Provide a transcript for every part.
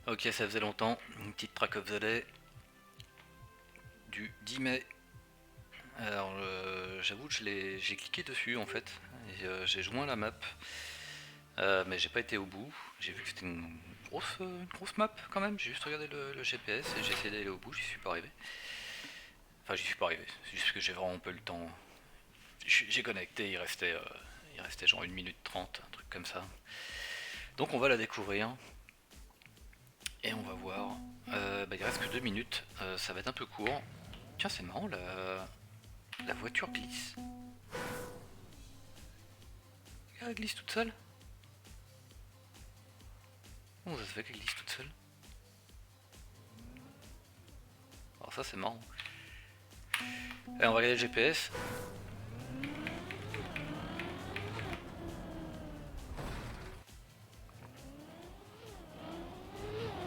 Ok, ça faisait longtemps, une petite track of the day du 10 mai. Alors j'avoue que j'ai cliqué dessus en fait, et j'ai joint la map, mais j'ai pas été au bout. J'ai vu que c'était une grosse map quand même, j'ai juste regardé le GPS et j'ai essayé d'aller au bout, j'y suis pas arrivé. Enfin j'y suis pas arrivé, c'est juste que j'ai vraiment peu le temps. J'ai connecté, il restait genre 1 minute 30, un truc comme ça. Donc on va la découvrir. Et on va voir. Il reste que 2 minutes, ça va être un peu court. Tiens, c'est marrant, la voiture glisse. Elle glisse toute seule. Comment ça se fait qu'elle glisse toute seule? Alors ça c'est marrant. Allez, on va regarder le GPS.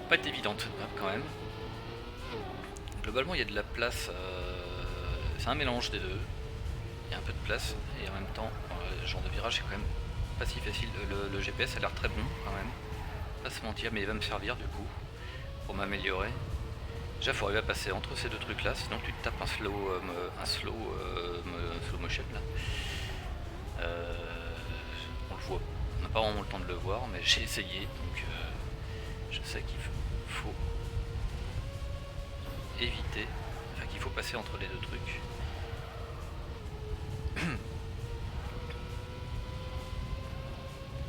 Pas être évidente cette map quand même. Globalement il y a de la place, c'est un mélange des deux. Il y a un peu de place et en même temps, le genre de virage c'est quand même pas si facile. Le GPS a l'air très bon quand même. Pas se mentir, mais il va me servir du coup pour m'améliorer. Déjà faut arriver à passer entre ces deux trucs là, sinon tu te tapes un slow motion là. On le voit, on n'a pas vraiment le temps de le voir, mais j'ai essayé, donc je sais qu'il faut éviter, enfin qu'il faut passer entre les deux trucs.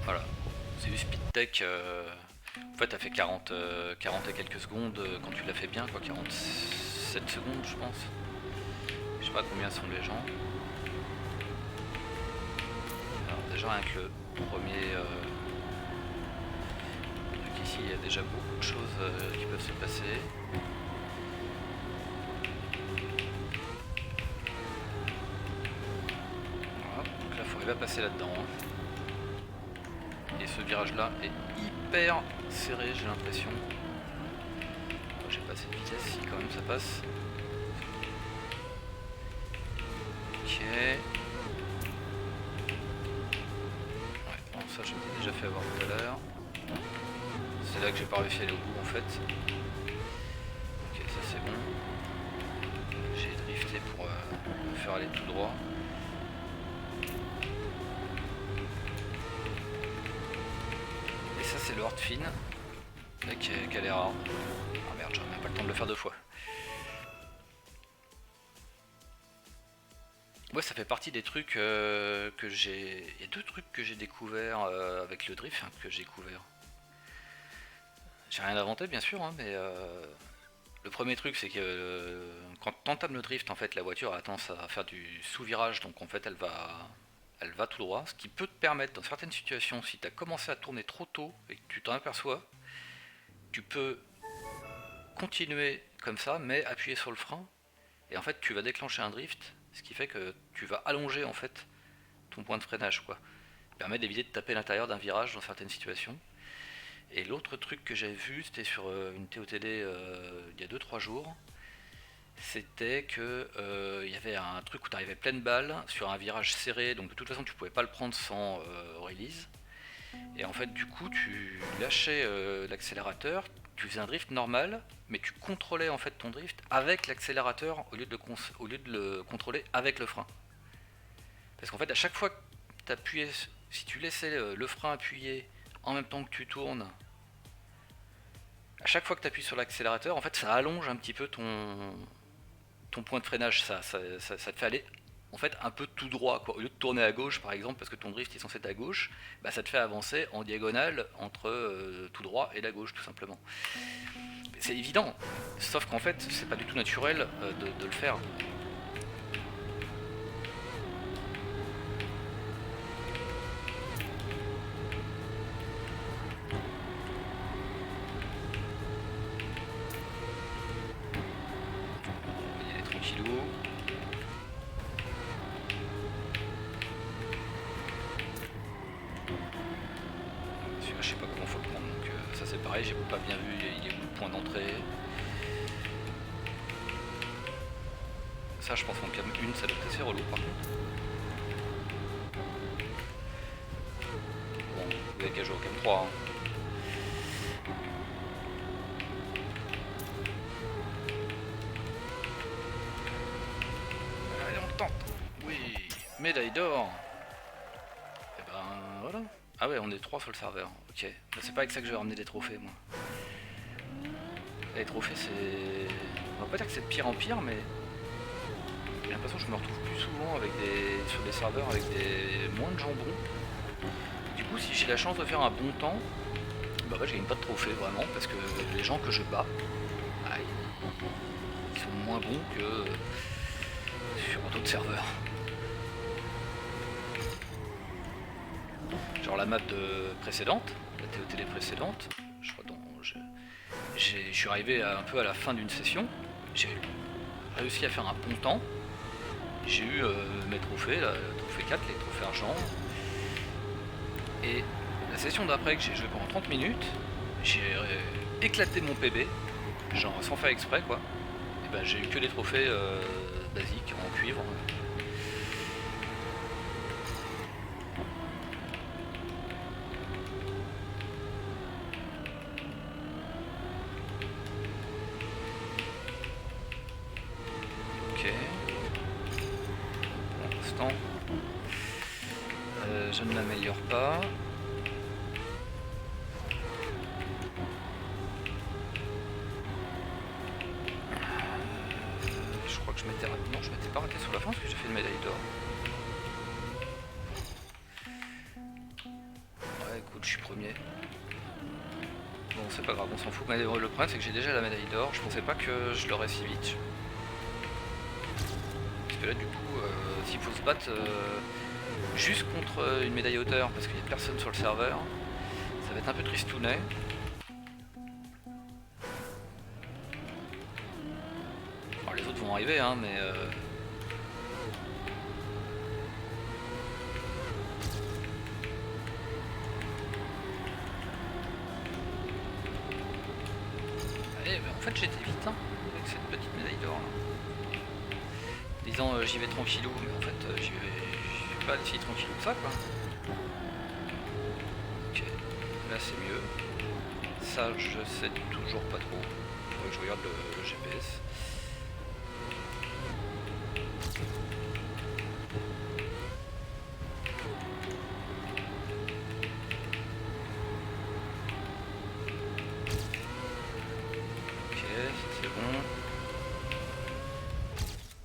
Voilà, c'est du speed tech. En fait, t'as fait 40 et quelques secondes quand tu l'as fait bien, quoi, 47 secondes, je pense. Je sais pas combien sont les gens. Alors, déjà, avec le premier truc ici, il y a déjà beaucoup de choses qui peuvent se passer. Voilà, donc là, il faut arriver à passer là-dedans. Et ce virage-là est hyper serré, j'ai l'impression. J'ai pas cette vitesse, si quand même ça passe. Ok. Ouais, bon, ça je m'étais déjà fait avoir tout à l'heure. C'est là que j'ai pas réussi à aller au bout en fait. Ok, ça c'est bon. J'ai drifté pour me faire aller tout droit. Et ça c'est le hard fin, qui a l'air rare. Ah merde, j'aurais même pas le temps de le faire deux fois. Ouais, ça fait partie des trucs que j'ai... Il y a deux trucs que j'ai découvert avec le drift, hein, que j'ai découvert. J'ai rien inventé bien sûr, hein, mais le premier truc c'est que quand t'entames le drift, en fait la voiture a tendance à faire du sous-virage, donc en fait elle va tout droit, ce qui peut te permettre dans certaines situations, si t'as commencé à tourner trop tôt et que tu t'en aperçois, tu peux continuer comme ça, mais appuyer sur le frein, et en fait tu vas déclencher un drift, ce qui fait que tu vas allonger en fait ton point de freinage, quoi. Ça permet d'éviter de taper l'intérieur d'un virage dans certaines situations. Et l'autre truc que j'avais vu, c'était sur une TOTD il y a 2 3 jours, c'était que il y avait un truc où tu arrivais pleine balle sur un virage serré, donc de toute façon tu pouvais pas le prendre sans release. Et en fait du coup tu lâchais l'accélérateur, tu faisais un drift normal, mais tu contrôlais en fait ton drift avec l'accélérateur au lieu de le contrôler avec le frein. Parce qu'en fait à chaque fois que tu appuyais, si tu laissais le frein appuyé en même temps que tu tournes, à chaque fois que tu appuies sur l'accélérateur, en fait, ça allonge un petit peu ton point de freinage. Ça te fait aller en fait un peu tout droit, quoi. Au lieu de tourner à gauche, par exemple, parce que ton drift est censé être à gauche, bah, ça te fait avancer en diagonale entre tout droit et la gauche, tout simplement. C'est évident, sauf qu'en fait, c'est pas du tout naturel de le faire. On va y aller tranquillou. Celui-là, je sais pas comment faut le prendre, donc ça c'est pareil, j'ai pas bien vu, il est où le point d'entrée. Ça, je pense qu'en cam 1, ça doit être assez relou par contre. Bon, vous avez qu'à jouer au cam 3. Hein. Médaille d'or. Et ben voilà. Ah ouais, on est 3 sur le serveur. Ok. Bah, c'est pas avec ça que je vais ramener des trophées, moi. Les trophées, c'est... On va pas dire que c'est de pire en pire, mais... J'ai l'impression que je me retrouve plus souvent avec sur des serveurs avec moins de jambon. Du coup, si j'ai la chance de faire un bon temps, bah ouais, je gagne pas de trophée vraiment, parce que les gens que je bats, bah, ils sont moins bons que sur d'autres serveurs. Genre la map précédente, la TOTD précédente, je crois je suis arrivé un peu à la fin d'une session, j'ai réussi à faire un bon temps, j'ai eu mes trophées, le trophée 4, les trophées argent, et la session d'après que j'ai joué pendant 30 minutes, j'ai éclaté mon PB, genre sans faire exprès quoi, et ben j'ai eu que les trophées basiques en cuivre. Je ne l'améliore pas. Je crois que je m'étais raté. Non, je m'étais pas raté sur la fin parce que j'ai fait une médaille d'or. Ouais, écoute, je suis premier. Bon, c'est pas grave, on s'en fout. Mais le problème, c'est que j'ai déjà la médaille d'or. Je pensais pas que je l'aurais si vite. Parce que là, du coup, s'il faut se battre juste contre une médaille hauteur parce qu'il n'y a personne sur le serveur, ça va être un peu tristounet. Alors les autres vont arriver hein, mais allez, mais en fait j'étais vite hein, avec cette petite médaille d'or là. Disant j'y vais tranquillou, mais en fait j'y vais pas si tranquillou que ça quoi. Ok, là c'est mieux. Ça je sais toujours pas trop. Faudrait que je regarde le GPS. C'est bon.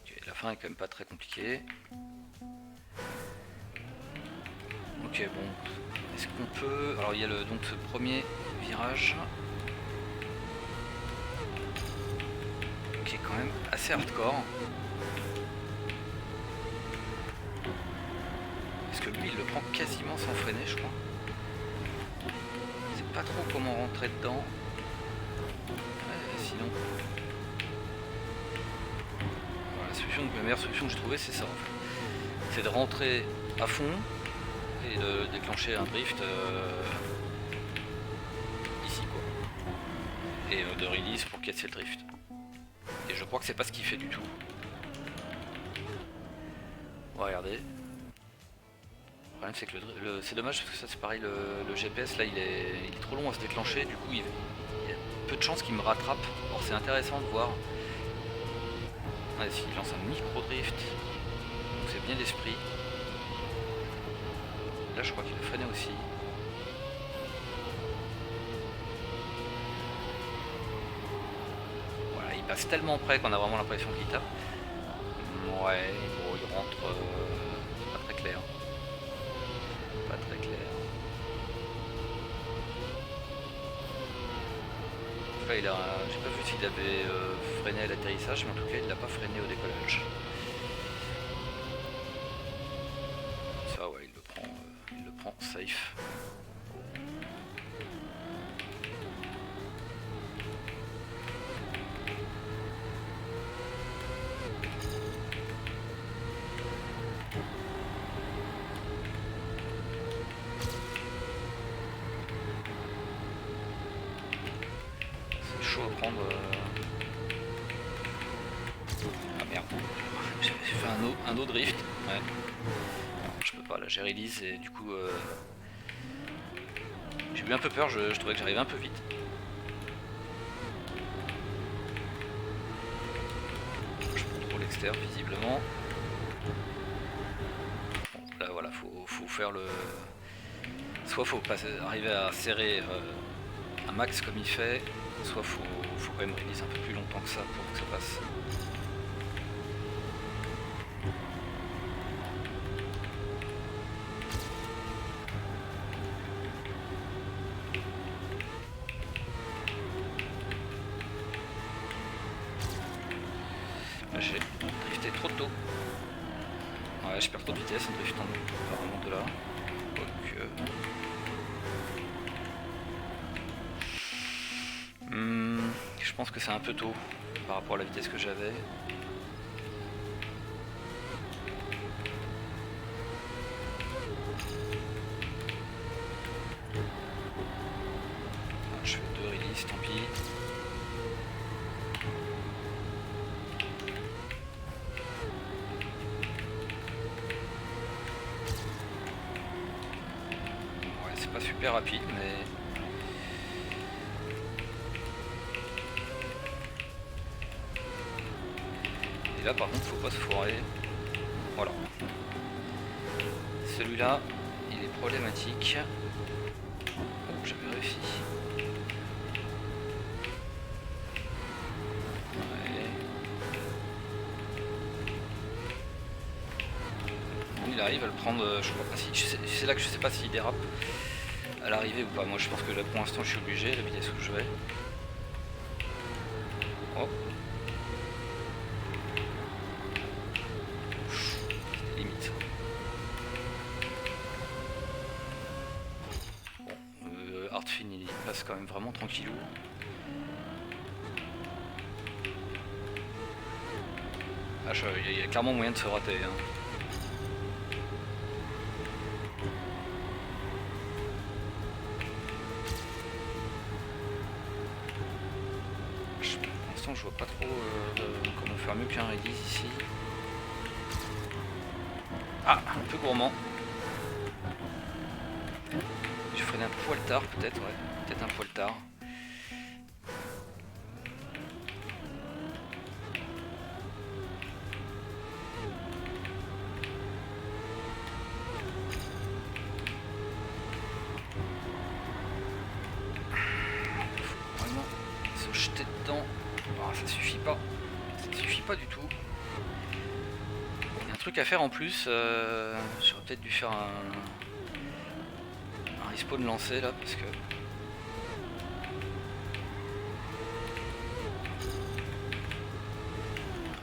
Okay, la fin est quand même pas très compliquée. Ok bon. Est-ce qu'on peut... Alors il y a donc ce premier virage qui est quand même assez hardcore. Parce que lui il le prend quasiment sans freiner je crois. Je sais pas trop comment rentrer dedans. Sinon, voilà, la meilleure solution que j'ai trouvée c'est ça en fait. C'est de rentrer à fond et de déclencher un drift ici quoi. Et de release pour casser le drift. Et je crois que c'est pas ce qu'il fait du tout. On va regarder. Le problème c'est que c'est dommage parce que ça c'est pareil, le GPS là il est trop long à se déclencher, du coup il y a peu de chances qu'il me rattrape. Alors c'est intéressant de voir. Ouais, s'il lance un micro drift, donc c'est bien l'esprit. Là je crois qu'il a freiné aussi. Voilà, il passe tellement près qu'on a vraiment l'impression qu'il tape. Ouais, bon il rentre pas très clair. Pas très clair. Là, j'ai pas vu s'il avait freiné à l'atterrissage, mais en tout cas il l'a pas freiné au décollage. Ça ouais, il le prend safe. À prendre. Ah merde, j'ai fait un autre drift. Ouais. Non, je peux pas, là j'ai release et du coup j'ai eu un peu peur, je trouvais que j'arrivais un peu vite. Je prends trop l'extérieur visiblement. faire le... Soit faut arriver à serrer un max comme il fait, soit faut quand même release un peu plus longtemps que ça pour que ça passe. J'ai drifté trop tôt. Ouais, je perds trop de vitesse en driftant apparemment de là. Je pense que c'est un peu tôt par rapport à la vitesse que j'avais. Je fais 2 releases, tant pis. Ouais, c'est pas super rapide, mais... Là par contre faut pas se foirer. Voilà. Celui-là il est problématique. Oh, j'avais réussi. Ouais. Il arrive à le prendre, je crois pas si. C'est là que je sais pas s'il dérape à l'arrivée ou pas. Moi je pense que là pour l'instant je suis obligé, la vitesse où je vais. Oh. Limite. Bon, Artfin il passe quand même vraiment tranquillou. Ah, il y a clairement moyen de se rater. Hein. Pour l'instant je vois pas trop comment faire mieux qu'un release ici. Ah, un peu gourmand. Je freiné un poil tard peut-être, ouais. Peut-être un poil tard. Faut vraiment se jeter dedans. Ah, ça suffit pas. Ça ne suffit pas du tout. Il y a un truc à faire en plus. J'aurais peut-être dû faire un respawn lancé là parce que...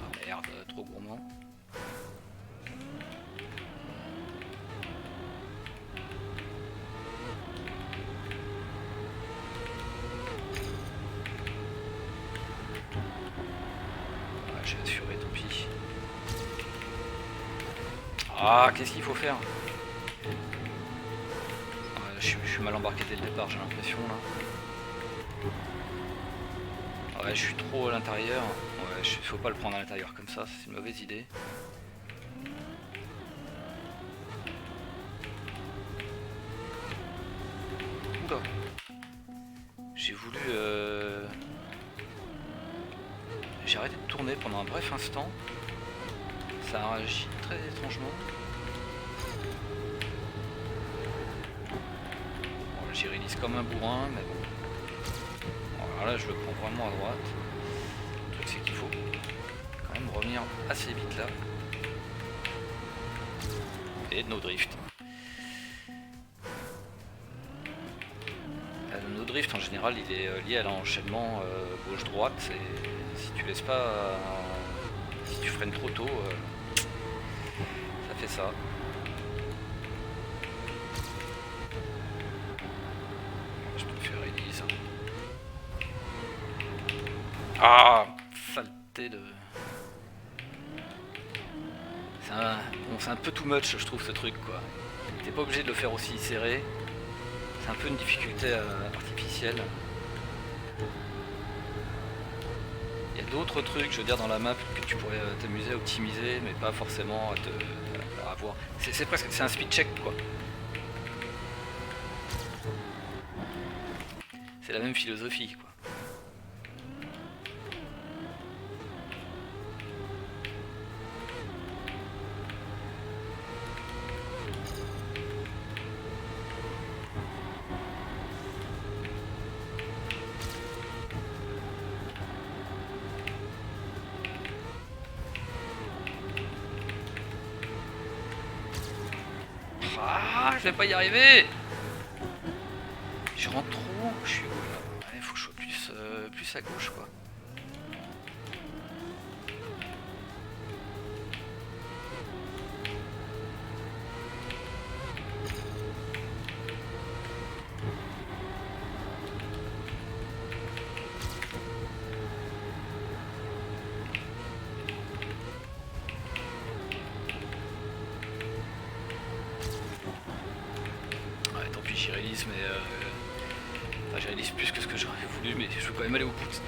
Ah merde, trop gourmand. Ah, j'ai assuré, tant pis. Ah, qu'est-ce qu'il faut faire? Je suis mal embarqué dès le départ, j'ai l'impression là. Ouais, je suis trop à l'intérieur. Ouais, faut pas le prendre à l'intérieur comme ça, c'est une mauvaise idée. Oula. J'ai voulu... J'ai arrêté de tourner pendant un bref instant. Ça a réagi très étrangement. J'y release comme un bourrin, mais bon. Alors là, je le prends vraiment à droite. Le truc, c'est qu'il faut quand même revenir assez vite là. Et no drift. Le no drift, en général, il est lié à l'enchaînement gauche-droite. Et si tu laisses pas... si tu freines trop tôt, ça fait ça. Ah, saleté de... C'est un peu too much, je trouve, ce truc, quoi. T'es pas obligé de le faire aussi serré. C'est un peu une difficulté artificielle. Il y a d'autres trucs, je veux dire, dans la map que tu pourrais t'amuser à optimiser, mais pas forcément à avoir... C'est presque... c'est un speed check, quoi. C'est la même philosophie, quoi. Ah, je vais pas y arriver. Je rentre trop. Je suis où là? Il faut que je sois plus à gauche quoi. Ouais, tant pis, j'y réalise, mais enfin, j'y réalise plus que ce que j'aurais voulu, mais je veux quand même aller au bout.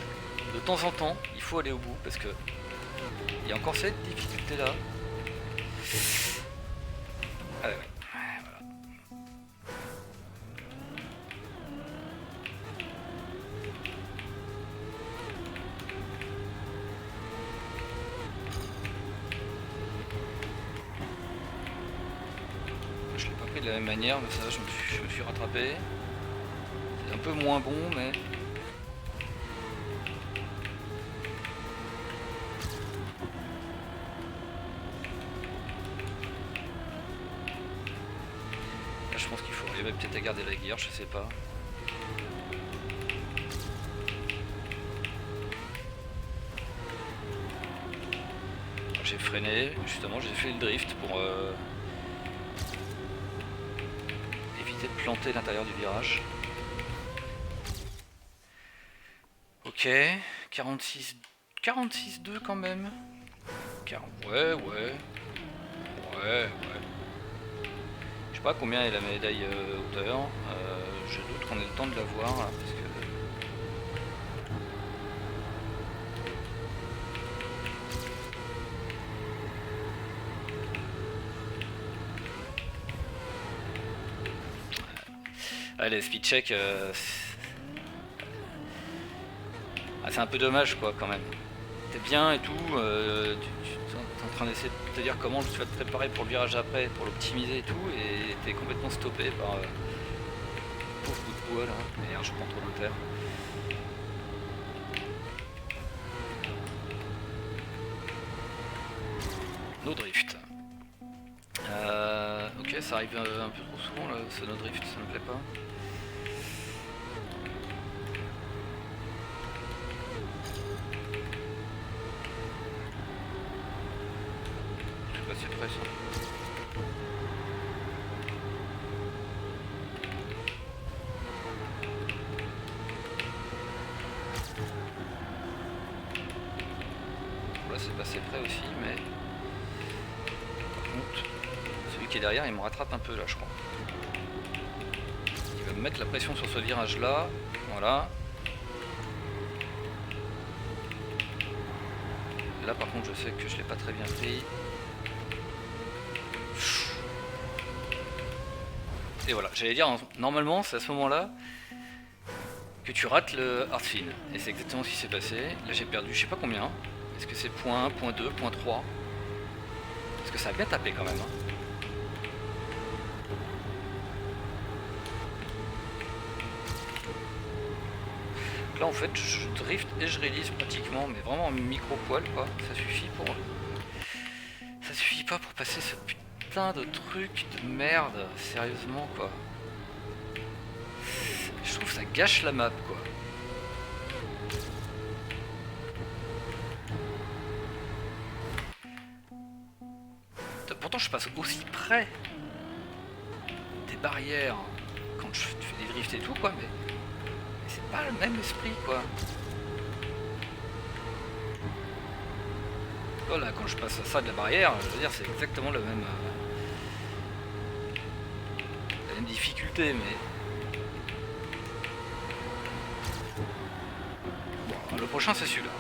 De temps en temps, il faut aller au bout parce que il y a encore cette difficulté là. Ah ouais, voilà. Je l'ai pas pris de la même manière, mais ça je me suis rattrapé. C'est un peu moins bon, mais là, je pense qu'il faut arriver peut-être à garder la guerre, je sais pas. J'ai freiné, justement j'ai fait le drift pour éviter de planter l'intérieur du virage. Ok, 46,2 quand même. Ouais. Je sais pas combien est la médaille hauteur. Je doute qu'on ait le temps de la voir là, parce que... Allez, speed check, c'est un peu dommage quoi quand même. T'es bien et tout, tu es en train d'essayer de te dire comment tu vas te préparer pour le virage après, pour l'optimiser et tout, et t'es complètement stoppé par pauvre bout de bois là. Merde, je prends trop de terre. No drift. Ok, ça arrive un peu trop souvent là, ce no drift, ça me plaît pas. Je sais pas si c'est prêt ça. Là c'est passé près aussi, mais par contre celui qui est derrière il me rattrape un peu là je crois. Il va me mettre la pression sur ce virage là, voilà. Là par contre je sais que je l'ai pas très bien pris. Et voilà, j'allais dire normalement c'est à ce moment là que tu rates le hard fin. Et c'est exactement ce qui s'est passé. Là j'ai perdu je sais pas combien. Est-ce que c'est point 1, point 2, point 3? Parce que ça a bien tapé quand même. Là en fait je drift et je réalise pratiquement, mais vraiment en micro-poil quoi. Ça suffit pour... Ça suffit pas pour passer ce putain de truc de merde, sérieusement quoi. Je trouve que ça gâche la map quoi. Pourtant je passe aussi près des barrières quand je fais des drifts et tout quoi, mais c'est pas le même esprit quoi. Voilà, quand je passe à ça de la barrière, je veux dire c'est exactement la même difficulté, mais bon, le prochain c'est celui-là.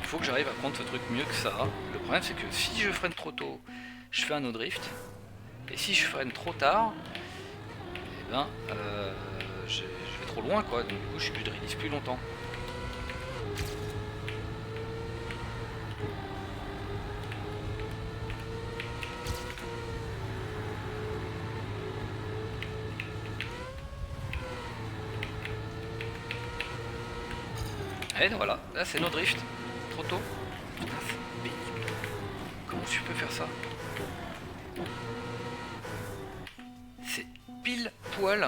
Il faut que j'arrive à prendre ce truc mieux que ça. Le problème c'est que si je freine trop tôt, je fais un no drift, et si je freine trop tard, et ben je vais trop loin quoi, donc du coup je réalise plus longtemps. Et voilà, là c'est no drift, trop tôt. Putain, c'est pénible. Comment tu peux faire ça? poil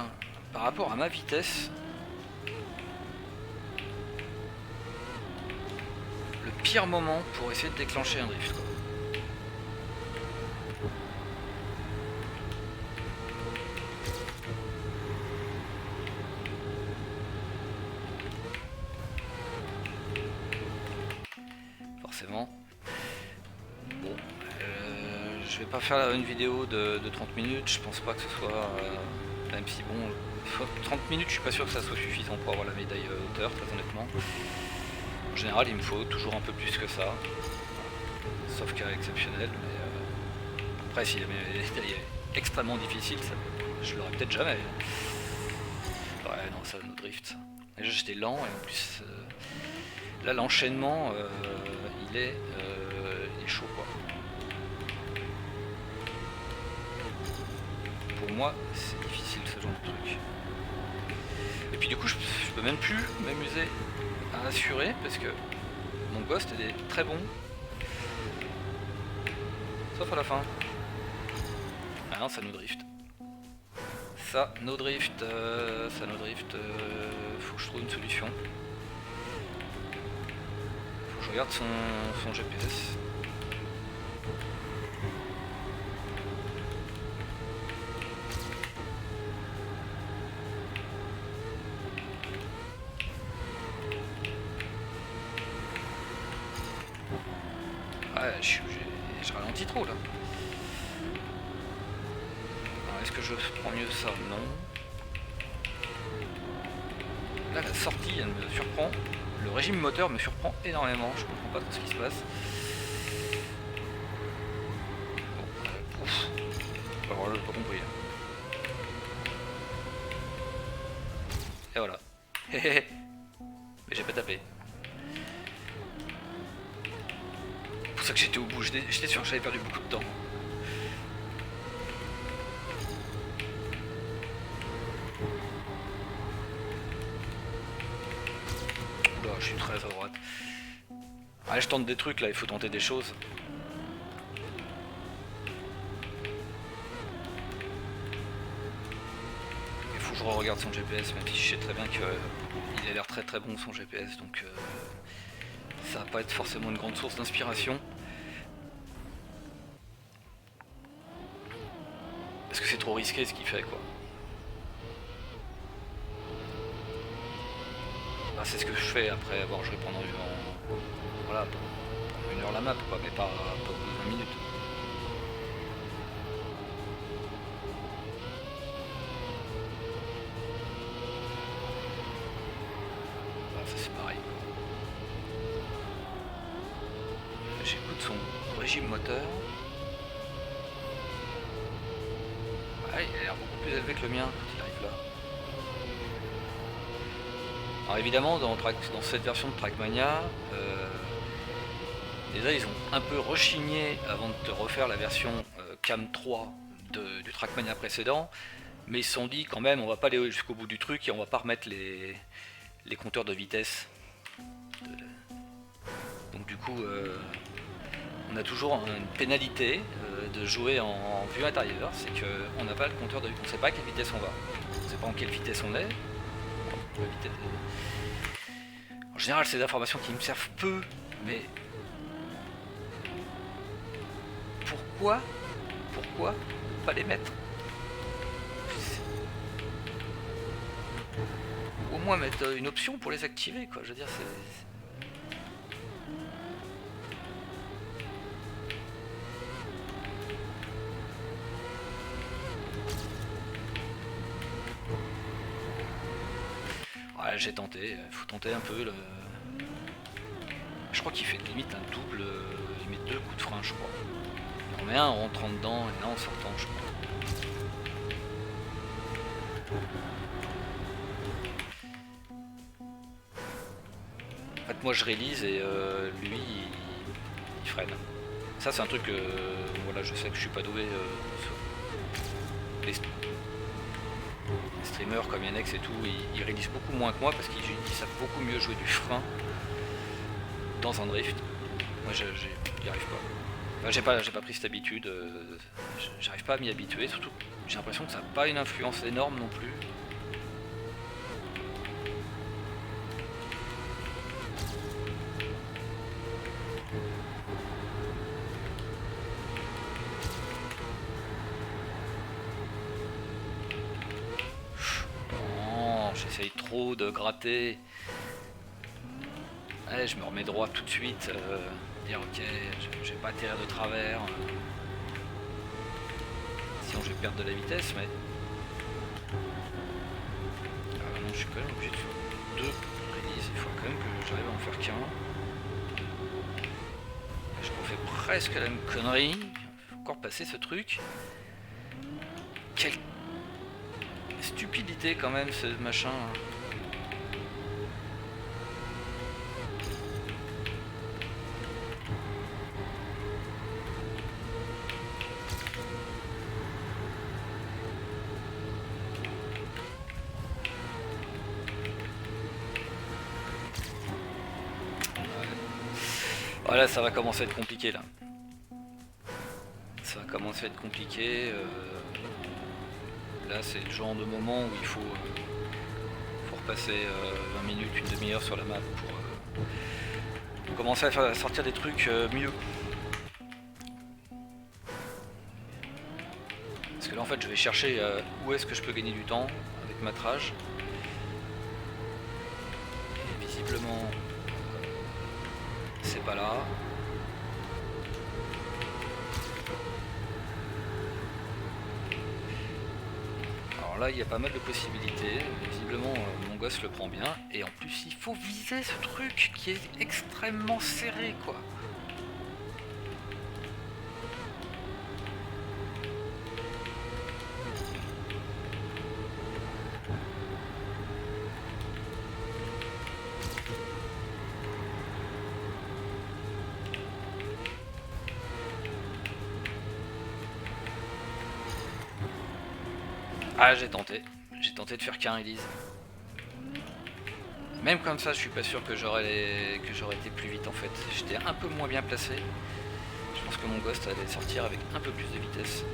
par rapport à ma vitesse. Le pire moment pour essayer de déclencher un drift, quoi. Forcément. Bon, je vais pas faire une vidéo de 30 minutes, je pense pas que ce soit... même si bon, 30 minutes je suis pas sûr que ça soit suffisant pour avoir la médaille hauteur, très honnêtement. En général il me faut toujours un peu plus que ça, sauf cas exceptionnel, mais après si la médaille est extrêmement difficile, ça, je l'aurais peut-être jamais. Ouais non, ça no drift. Déjà j'étais lent et en plus là l'enchaînement il est chaud quoi. Pour moi c'est difficile ce genre de truc. Et puis du coup je peux même plus m'amuser à assurer parce que mon ghost est très bon. Sauf à la fin. Ah non, ça no drift. Ça no drift, faut que je trouve une solution. Faut que je regarde son GPS. Ouais, je ralentis trop là. Est-ce que je prends mieux ça? Non. Là la sortie elle me surprend. Le régime moteur me surprend énormément. Je comprends pas trop ce qui se passe. Bon, ouf. Alors là j'ai pas compris. Et voilà. Mais j'ai pas tapé. C'est pour ça que j'étais au bout. J'étais sûr que j'avais perdu beaucoup de temps. Là, je suis très à droite. Allez, je tente des trucs là, il faut tenter des choses. Il faut que je regarde son GPS, même si je sais très bien qu'il a l'air très très bon son GPS, donc ça va pas être forcément une grande source d'inspiration. Parce que c'est trop risqué ce qu'il fait quoi. Ah, c'est ce que je fais après avoir joué pendant voilà, pendant 1 heure la map quoi, mais pas au bout de 20 minutes. Ah, ça c'est pareil quoi. J'écoute son régime moteur. Ouais, il a l'air beaucoup plus élevé que le mien quand il arrive là. Alors évidemment, dans cette version de Trackmania, déjà ils ont un peu rechigné avant de te refaire la version Cam 3 du Trackmania précédent, mais ils se sont dit quand même on va pas aller jusqu'au bout du truc et on va pas remettre les compteurs de vitesse. Donc du coup, on a toujours une pénalité de jouer en vue intérieure, c'est qu'on n'a pas le compteur de vitesse, on sait pas à quelle vitesse on va, on sait pas en quelle vitesse on est. En général, c'est des informations qui me servent peu, mais pourquoi pas les mettre? Au moins mettre une option pour les activer, quoi. Je veux dire, c'est... Ouais, j'ai tenté, faut tenter un peu le... Je crois qu'il fait limite un double, il met 2 coups de frein je crois. Il en met un en rentrant dedans et un en sortant je crois. En fait moi je réalise et lui il freine. Ça c'est un truc, voilà je sais que je suis pas doué sur les streamers comme Yannex et tout, ils réalisent beaucoup moins que moi parce qu'ils savent beaucoup mieux jouer du frein dans un drift. Moi j'y arrive pas. Enfin, j'ai pas pris cette habitude, j'arrive pas à m'y habituer, surtout j'ai l'impression que ça n'a pas une influence énorme non plus. Non, j'essaye trop de gratter. Allez, je me remets droit tout de suite, dire ok, j'ai pas atterrir de travers. Sinon je vais perdre de la vitesse, mais... non, je suis quand même obligé de faire 2 releases, il faut quand même que j'arrive à en faire qu'un. Je refais presque la même connerie, faut encore passer ce truc. Quelle stupidité quand même ce machin. Voilà, ça va commencer à être compliqué là. Ça va commencer à être compliqué. Là, c'est le genre de moment où il faut repasser 20 minutes, une demi-heure sur la map pour commencer à sortir des trucs mieux. Parce que là, en fait, je vais chercher où est-ce que je peux gagner du temps avec matrage. Et visiblement, c'est pas là. Alors là, il y a pas mal de possibilités. Visiblement, mon gosse le prend bien. Et en plus, il faut viser ce truc qui est extrêmement serré, quoi. Ah, j'ai tenté de faire qu'un release. Même comme ça, je suis pas sûr que j'aurais été plus vite en fait. J'étais un peu moins bien placé. Je pense que mon ghost allait sortir avec un peu plus de vitesse.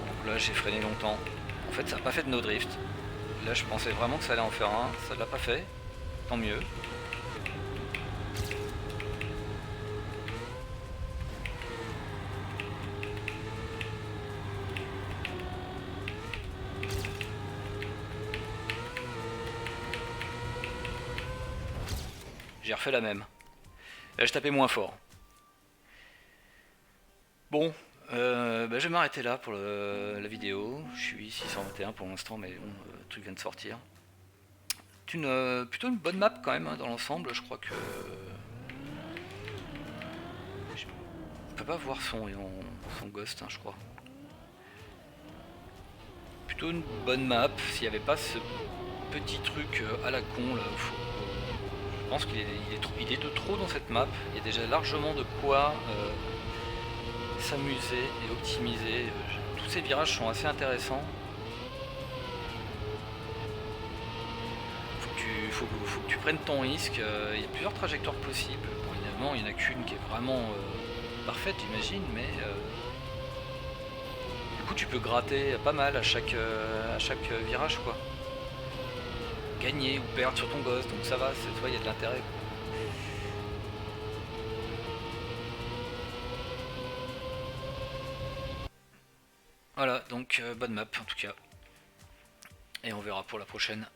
Donc là, j'ai freiné longtemps. En fait, ça n'a pas fait de no drift. Là, je pensais vraiment que ça allait en faire un. Ça l'a pas fait. Tant mieux. J'ai refait la même. Là, je tapais moins fort. Bon, je vais m'arrêter là pour la vidéo. Je suis 621 pour l'instant, mais bon, le truc vient de sortir. C'est plutôt une bonne map quand même hein, dans l'ensemble. Je crois que je peux pas voir son ghost, hein, je crois. Plutôt une bonne map. S'il n'y avait pas ce petit truc à la con là, je pense qu'il est de trop dans cette map. Il y a déjà largement de quoi s'amuser et optimiser. Tous ces virages sont assez intéressants. Faut que tu prennes ton risque. Il y a plusieurs trajectoires possibles. Bon, évidemment, il n'y en a qu'une qui est vraiment parfaite, j'imagine, mais du coup, tu peux gratter pas mal à chaque virage, quoi. Gagner ou perdre sur ton gosse, donc ça va, il y a de l'intérêt. Voilà, donc bonne map en tout cas. Et on verra pour la prochaine.